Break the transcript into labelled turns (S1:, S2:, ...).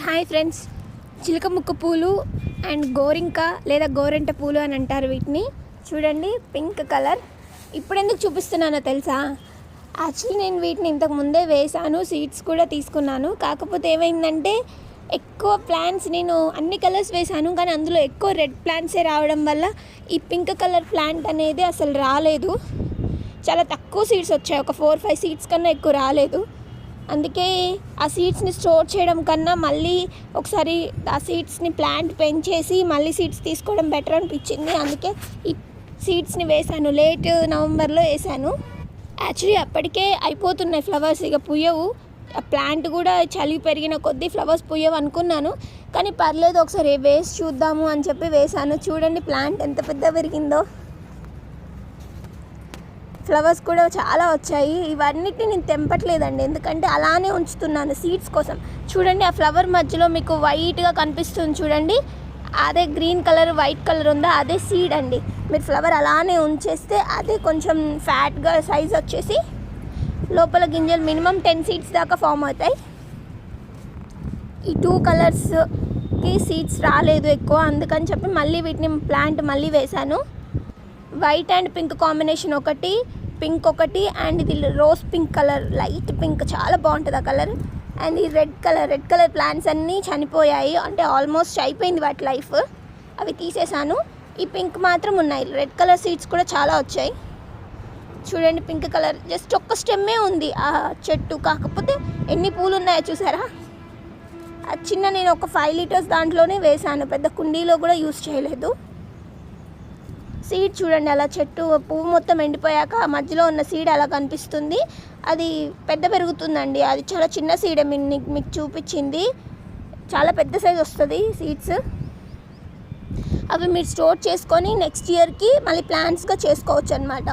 S1: Hi friends, చిలకముక్క పూలు and గోరింక లేదా గోరెంట పూలు అని అంటారు వీటిని. చూడండి, పింక్ కలర్. ఇప్పుడు ఎందుకు చూపిస్తున్నానో తెలుసా? యాక్చువల్లీ నేను వీటిని ఇంతకు ముందే వేసాను, సీడ్స్ కూడా తీసుకున్నాను. కాకపోతే ఏమైందంటే ఎక్కువ ప్లాంట్స్ నేను అన్ని కలర్స్ వేసాను, కానీ అందులో ఎక్కువ రెడ్ ప్లాంట్సే రావడం వల్ల ఈ పింక్ కలర్ ప్లాంట్ అనేది అసలు రాలేదు. చాలా తక్కువ సీడ్స్ వచ్చాయి, ఒక 4-5 సీడ్స్ కన్నా ఎక్కువ రాలేదు. అందుకే ఆ సీడ్స్ని స్టోర్ చేయడం కన్నా మళ్ళీ ఒకసారి ఆ సీడ్స్ని ప్లాంట్ పెంచేసి మళ్ళీ సీడ్స్ తీసుకోవడం బెటర్ అనిపించింది. అందుకే ఈ సీడ్స్ని వేసాను, లేట్ నవంబర్లో వేసాను. యాక్చువల్లీ అప్పటికే అయిపోతున్నాయి ఫ్లవర్స్, ఇక పుయ్యవు. ఆ ప్లాంట్ కూడా చలి పెరిగిన కొద్దీ ఫ్లవర్స్ పుయ్యవు అనుకున్నాను, కానీ పర్లేదు ఒకసారి వేసి చూద్దాము అని చెప్పి వేసాను. చూడండి ప్లాంట్ ఎంత పెద్ద పెరిగిందో. ఫ్లవర్స్ కూడా చాలా వచ్చాయి. ఇవన్నిటిని నేను తెంపట్లేదండి, ఎందుకంటే అలానే ఉంచుతున్నాను సీడ్స్ కోసం. చూడండి, ఆ ఫ్లవర్ మధ్యలో మీకు వైట్గా కనిపిస్తుంది చూడండి, అదే గ్రీన్ కలర్ వైట్ కలర్ ఉందా, అదే సీడ్ అండి. మీరు ఫ్లవర్ అలానే ఉంచేస్తే అదే కొంచెం ఫ్యాట్గా సైజ్ వచ్చేసి లోపల గింజలు మినిమం 10 సీడ్స్ దాకా ఫామ్ అవుతాయి. ఈ 2 కలర్స్కి సీడ్స్ రాలేదు ఎక్కువ, అందుకని చెప్పి మళ్ళీ వీటిని ప్లాంట్ మళ్ళీ వేశాను. వైట్ అండ్ పింక్ కాంబినేషన్ ఒకటి, పింక్ ఒకటి, అండ్ ఇది rose pink colour, light pink, చాలా బాగుంటుంది ఆ కలర్. అండ్ ఈ రెడ్ కలర్ ప్లాంట్స్ అన్నీ చనిపోయాయి, అంటే ఆల్మోస్ట్ అయిపోయింది వాటి లైఫ్, అవి తీసేసాను. ఈ పింక్ మాత్రం ఉన్నాయి. రెడ్ కలర్ సీడ్స్ కూడా చాలా వచ్చాయి. చూడండి, పింక్ కలర్ జస్ట్ ఒక్క స్టెమ్మే ఉంది ఆ చెట్టు, కాకపోతే ఎన్ని పూలు ఉన్నాయో చూసారా. అది చిన్న, నేను ఒక 5 లీటర్స్ దాంట్లోనే వేసాను, పెద్ద కుండీలో కూడా యూస్ చేయలేదు. సీడ్ చూడండి, అలా చెట్టు పువ్వు మొత్తం ఎండిపోయాక మధ్యలో ఉన్న సీడ్ అలా కనిపిస్తుంది. అది పెద్ద పెరుగుతుందండి, అది చాలా చిన్న సీడే మీకు చూపించింది, చాలా పెద్ద సైజ్ వస్తుంది సీడ్స్. అవి మీరు స్టోర్ చేసుకొని నెక్స్ట్ ఇయర్కి మళ్ళీ ప్లాంట్స్గా చేసుకోవచ్చు అనమాట.